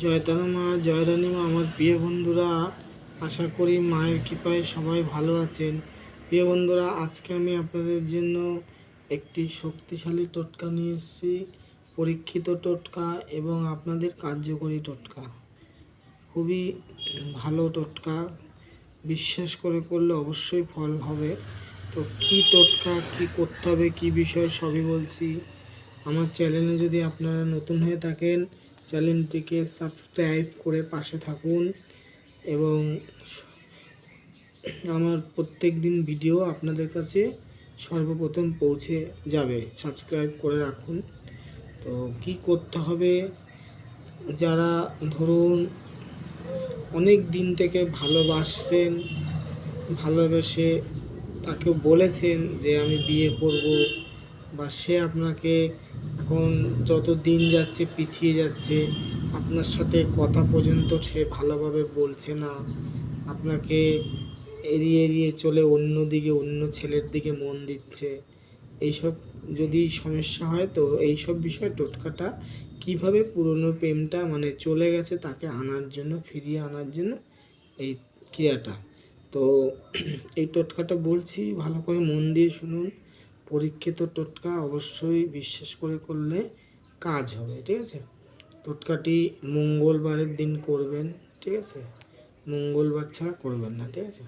জয়তারা মা, জয়রানী মা, আমার প্রিয় বন্ধুরা, আশা করি মায়ের কৃপায় সবাই ভালো আছেন। প্রিয় বন্ধুরা, আজকে আমি আপনাদের জন্য একটি শক্তিশালী টোটকা নিয়ে এসেছি। পরীক্ষিত টোটকা এবং আপনাদের কার্যকরী টোটকা। খুবই ভালো টোটকা, বিশ্বাস করে করলে অবশ্যই ফল হবে। তো কী টোটকা, কী করতে হবে, কী বিষয় সবই বলছি। আমার চ্যানেলে যদি আপনারা নতুন হয়ে থাকেন, চ্যানেলটিকে সাবস্ক্রাইব করে পাশে থাকুন এবং আমার প্রত্যেক দিন ভিডিও আপনাদের কাছে সর্বপ্রথম পৌঁছে যাবে। সাবস্ক্রাইব করে রাখুন। তো কি করতে হবে, যারা ধরুন অনেক দিন থেকে ভালোবাসছেন, ভালোবেসে তাকে বলেছেন যে আমি বিয়ে করব, বা সে আপনাকে এখন যত দিন যাচ্ছে পিছিয়ে যাচ্ছে, আপনার সাথে কথা পর্যন্ত সে ভালোভাবে বলছে না, আপনাকে এড়িয়ে এড়িয়ে চলে অন্য দিকে, অন্য ছেলের দিকে মন দিচ্ছে, এইসব যদি সমস্যা হয় তো এইসব বিষয়ে টোটকাটা কিভাবে পুরনো প্রেমটা মানে চলে গেছে তাকে আনার জন্য, ফিরিয়ে আনার জন্য এই ক্রিয়াটা। তো এই টোটকাটা বলছি, ভালো করে মন দিয়ে শুনুন। পরীক্ষিত টোটকা, অবশ্যই বিশ্বাস করে করলে কাজ হবে, ঠিক আছে। টোটকাটি মঙ্গলবারের দিন করবেন, ঠিক আছে। মঙ্গলবার ছাড়া করবেন না, ঠিক আছে।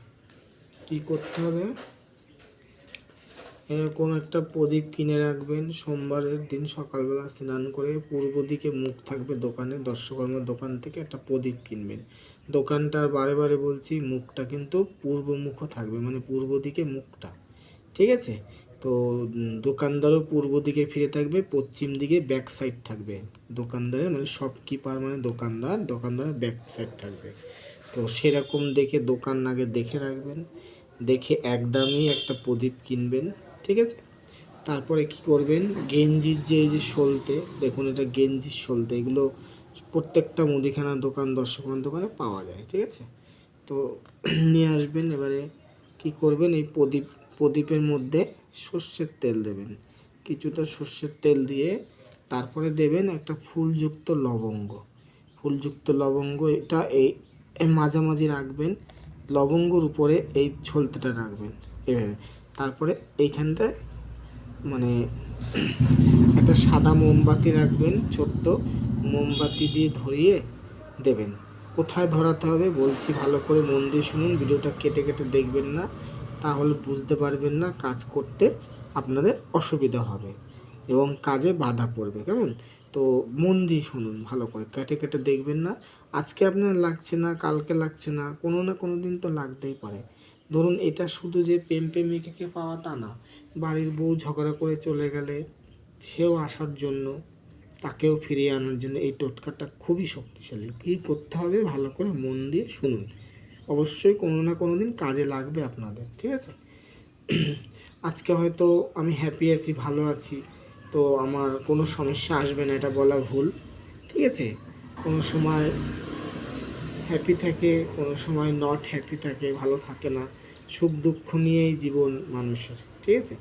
কী করতে হবে, এরকম একটা প্রদীপ কিনে রাখবেন। সোমবারের দিন সকালবেলা স্নান করে পূর্ব দিকে মুখ থাকবে দোকানে, দর্শকর্মার দোকান থেকে একটা প্রদীপ কিনবেন। দোকানটার বারে বারে বলছি, মুখটা কিন্তু পূর্বমুখও থাকবে, মানে পূর্ব দিকে মুখটা, ঠিক আছে। তো দোকানদারও পূর্ব দিকে ফিরে থাকবে, পশ্চিম দিকে ব্যাক সাইড থাকবে দোকানদারের, মানে শপকিপার মানে দোকানদারের ব্যাক সাইড থাকবে। তো সেরকম দেখে দোকান আগে দেখে রাখবেন, দেখে একদমই একটা প্রদীপ কিনবেন, ঠিক আছে। তারপরে কি করবেন, গেঞ্জির যে এই যে সলতে, দেখুন এটা গেঞ্জির সলতে, এগুলো প্রত্যেকটা মুদিখানা দোকান, দর্শকমান দোকানে পাওয়া যায়, ঠিক আছে। তো নিয়ে আসবেন। এবারে কি করবেন, এই প্রদীপের মধ্যে সর্ষের তেল দেবেন, কিছুটা সর্ষের তেল দিয়ে তারপরে দেবেন একটা ফুলযুক্ত লবঙ্গ, এটা এই মাঝামাঝি রাখবেন, লবঙ্গর উপরে এই ছলতেটা রাখবেন এভাবে। তারপরে এইখানটায় মানে একটা সাদা মোমবাতি রাখবেন, ছোট্ট মোমবাতি দিয়ে ধরিয়ে দেবেন। কোথায় ধরাতে হবে বলছি, ভালো করে মন দিয়ে শুনুন, ভিডিওটা কেটে কেটে দেখবেন না, তাহলে বুঝতে পারবেন না, কাজ করতে আপনাদের অসুবিধা হবে এবং কাজে বাধা পড়বে, কেমন। তো মন দিয়ে শুনুন, ভালো করে কেটে কেটে দেখবেন না। আজকে আপনার লাগছে না, কালকে লাগছে না, কোনো না কোনো দিন তো লাগতেই পারে। ধরুন এটা শুধু যে প্রেমিকাকে পাওয়া তা না, বাড়ির বউ ঝগড়া করে চলে গেলে সেও আসার জন্য, তাকেও ফিরিয়ে আনার জন্য এই টোটকাটা খুবই শক্তিশালী। কী করতে হবে ভালো করে মন দিয়ে শুনুন, অবশ্যই কোনো না কোনো দিন কাজে লাগবে আপনাদের, ঠিক আছে। আজকে হয়তো আমি হ্যাপি আছি, ভালো আছি, তো আমার কোনো সমস্যা আসবে না এটা বলা ভুল, ঠিক আছে। কোনো সময় হ্যাপি থাকে, কোনো সময় নট হ্যাপি থাকে, ভালো থাকে না, সুখ দুঃখ নিয়েই জীবন মানুষের, ঠিক আছে।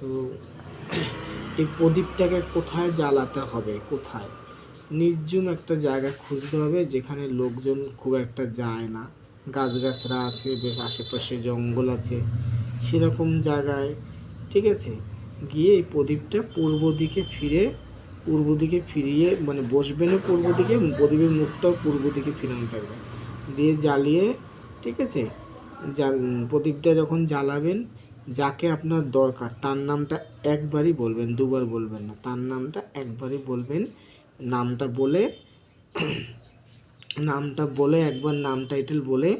তো এই প্রদীপটাকে কোথায় জ্বালাতে হবে, কোথায়, নির্জুম একটা জায়গা খুঁজতে হবে যেখানে লোকজন খুব একটা যায় না, গাছগাছরা আছে, বেশ আশেপাশে জঙ্গল আছে, সেরকম জায়গায়, ঠিক আছে। গিয়ে এই প্রদীপটা পূর্ব দিকে ফিরিয়ে মানে বসবেনও পূর্ব দিকে, প্রদীপের মুখটাও পূর্ব দিকে ফিরানো থাকবে, দিয়ে জ্বালিয়ে, ঠিক আছে। প্রদীপটা যখন জ্বালাবেন, যাকে আপনার দরকার তার নামটা একবারই বলবেন, দুবার বলবেন না, তার নামটা একবারই বলবেন। নামটা বলে একবার নাম টাইটেল বলে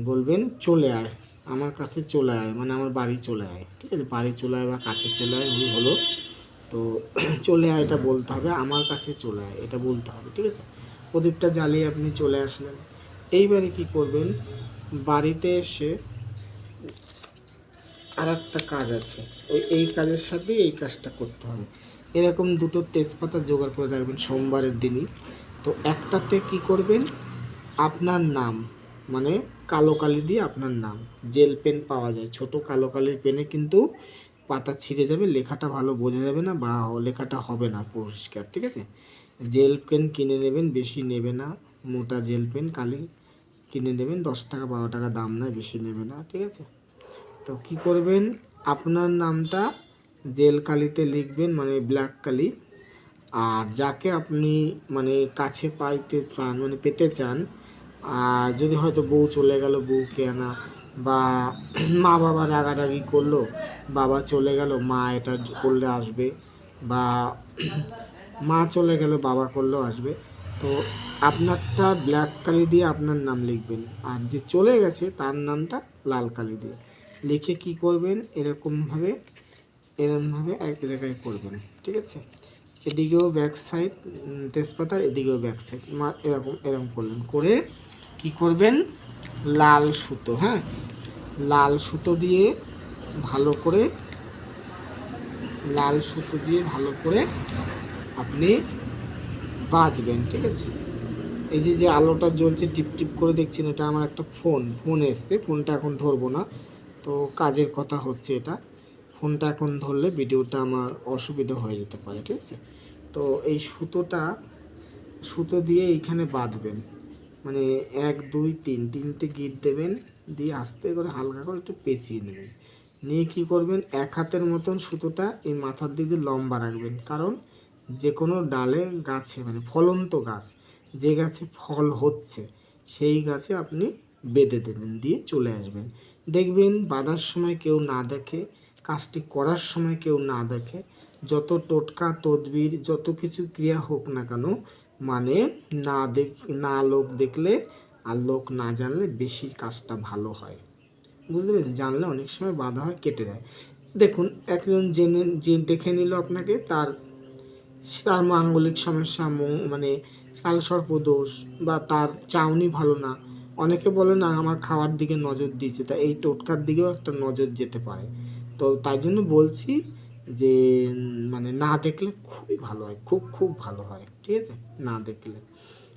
বলবেন, চলে আয় আমার কাছে, চলে আয় মানে আমার বাড়ি চলে আয়, ঠিক আছে। বাড়ি চলে আয় বা কাছে চলে আয় হলো। তো চলে আয় এটা বলতে হবে, আমার কাছে চলে আয় এটা বলতে হবে, ঠিক আছে। প্রদীপটা জ্বালিয়ে আপনি চলে আসলেন। এইবারে কি করবেন, বাড়িতে এসে আর একটা কাজ আছে, এই কাজের সাথে এই কাজটা করতে হবে। এরকম দুটো তেজপাতা জোগাড় করে রাখবেন সোমবারের দিনই। তো একটাতে কি করবেন, আপনার নাম মানে কালো কালি দিয়ে আপনার নাম, জেল পেন পাওয়া যায়, ছোট কালো কালির পেনে কিন্তু পাতা ছিঁড়ে যাবে, লেখাটা ভালো বোঝা যাবে না বা লেখাটা হবে না পরিষ্কার, ঠিক আছে। জেল পেন কিনে নেবেন, বেশি নেবে না, মোটা জেল পেন কালি কিনে নেবেন, 10 টাকা 12 টাকা দাম নয়, বেশি নেবে না, ঠিক আছে। তো কি করবেন, আপনার নামটা জেল কালিতে লিখবেন, মানে ব্ল্যাক কালি। আর যাকে আপনি মানে কাছে পাইতে চান, মানে পেতে চান, আর যদি হয়তো বউ চলে গেল, বউকে আনা, বা মা বাবা রাগারাগি করলো, বাবা চলে গেল, মা এটা করলে আসবে, বা মা চলে গেল, বাবা করলেও আসবে। তো আপনারটা ব্ল্যাক কালি দিয়ে আপনার নাম লিখবেন, আর যে চলে গেছে তার নামটা লাল কালি দিয়ে লিখে কি করবেন, এরকমভাবে এক জায়গায় করবেন, ঠিক আছে। এদিকেও ব্যাক সাইড তেজপাতার, এদিকেও ব্যাক সাইড, এরকম করলেন, করে কি করবেন, লাল সুতো, হ্যাঁ, লাল সুতো দিয়ে ভালো করে, আপনি বাঁধবেন, ঠিক আছে। এই যে আলোটা জ্বলছে টিপ টিপ করে দেখছেন, এটা আমার একটা ফোন এসছে, ফোনটা এখন ধরবো না, তো কাজের কথা হচ্ছে এটা, ফোনটা এখন ধরলে ভিডিওটা আমার অসুবিধা হয়ে যেতে পারে, ঠিক আছে। তো এই সুতো দিয়ে এইখানে বাঁধবেন, মানে 1 2 3 তিনটে গিট দেবেন, দিয়ে আস্তে করে হালকা করে একটু পেঁচিয়ে নেবেন, নিয়ে কী করবেন, 1 হাতের মতন সুতোটা এই মাথার দিকে লম্বা রাখবেন, কারণ যে কোনো ডালে গাছে, মানে ফলন্ত গাছ, যে গাছে ফল হচ্ছে সেই গাছে আপনি বেঁধে দেবেন, দিয়ে চলে আসবেন। দেখবেন বাঁধার সময় কেউ না দেখে, কাজটি করার সময় কেউ না দেখে, যত টোটকা তদবির যত কিছু ক্রিয়া হোক না কেন, মানে না লোক দেখলে আর লোক না জানলে বেশি কাজটা ভালো হয়, বুঝতে পেরেছেন। জানলে অনেক সময় বাধা হয়, কেটে যায়। দেখুন একজন যে দেখে নিল আপনাকে, তার মাঙ্গলিক সমস্যা, মানে কালসর্প দোষ, বা তার চাউনি ভালো না, অনেকে বলে না আমার খাওয়ার দিকে নজর দিয়েছে, তা এই টোটকার দিকেও একটা নজর যেতে পারে। তো তাই জন্য বলছি যে মানে না দেখলে খুবই ভালো হয়, খুব ভালো হয়, ঠিক আছে, না দেখলে।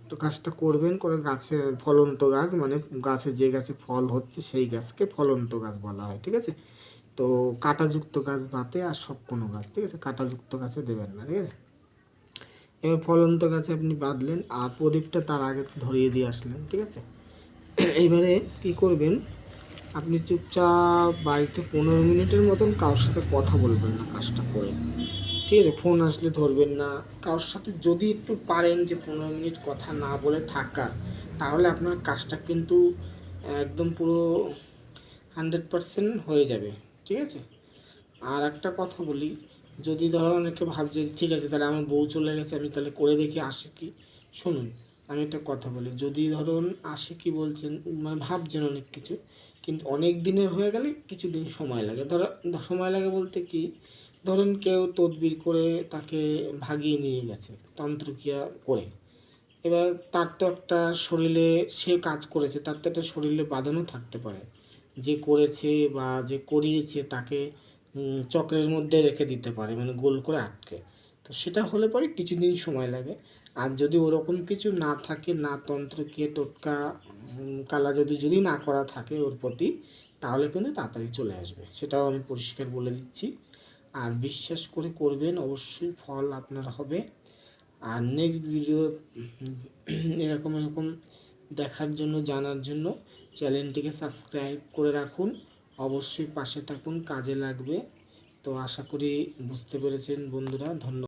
তো কাজটা করবেন, করে গাছে ফলন্ত গাছ, মানে গাছে যে গাছে ফল হচ্ছে সেই গাছকে ফলন্ত গাছ বলা হয়, ঠিক আছে। তো কাঁটাযুক্ত গাছ বাতে আর সব কোনো গাছ, ঠিক আছে, কাঁটাযুক্ত গাছে দেবেন না, ঠিক আছে। এবার ফলন্ত গাছে আপনি বাঁধলেন, আর প্রদীপটা তার আগে ধরিয়ে দিয়ে আসলেন, ঠিক আছে। এইবারে কি করবেন, আপনি চুপচাপ বাড়িতে 15 মিনিটের মতন কারোর সাথে কথা বলবেন না কাজটা করে, ঠিক আছে। ফোন আসলে ধরবেন না, কারোর সাথে যদি একটু পারেন যে 15 মিনিট কথা না বলে থাকার, তাহলে আপনার কাজটা কিন্তু একদম পুরো 100% হয়ে যাবে, ঠিক আছে। আর একটা কথা বলি, যদি ধরো অনেকে ভাবছে ঠিক আছে তাহলে আমার বউ চলে গেছে, আমি তাহলে করে দেখি আসে কি। শুনুন, আমি একটা কথা বলি, যদি ধরুন আসে কি বলছেন, মানে ভাবছেন অনেক কিছু, কিন্তু অনেক দিনের হয়ে গেলে কিছুদিন সময় লাগে। সময় লাগে বলতে কি, ধরুন কেউ তদবির করে তাকে ভাগিয়ে নিয়ে গেছে তন্ত্রক্রিয়া করে, এবার তার তো একটা শরীরে, সে কাজ করেছে, তার তো একটা শরীরে বাঁধানো থাকতে পারে, যে করেছে বা যে করিয়েছে তাকে চক্রের মধ্যে রেখে দিতে পারে, মানে গোল করে আটকে। তো সেটা হলে পরে কিছুদিন সময় লাগে। আর যদি ওরকম কিছু না থাকে, না তন্ত্রক্রিয়া টোটকা কালা যদি না করা থাকে ওর প্রতি, তাহলে কিন্তু তাড়াতাড়ি চলে আসবে, সেটাও আমি পরিষ্কার বলে দিচ্ছি। আর বিশ্বাস করে করবেন, অবশ্যই ফল আপনার হবে। আর নেক্সট ভিডিও এরকম দেখার জন্য, জানার জন্য চ্যানেলটিকে সাবস্ক্রাইব করে রাখুন, অবশ্যই পাশে থাকুন, কাজে লাগবে। তো আশা করি বুঝতে পেরেছেন বন্ধুরা, ধন্যবাদ।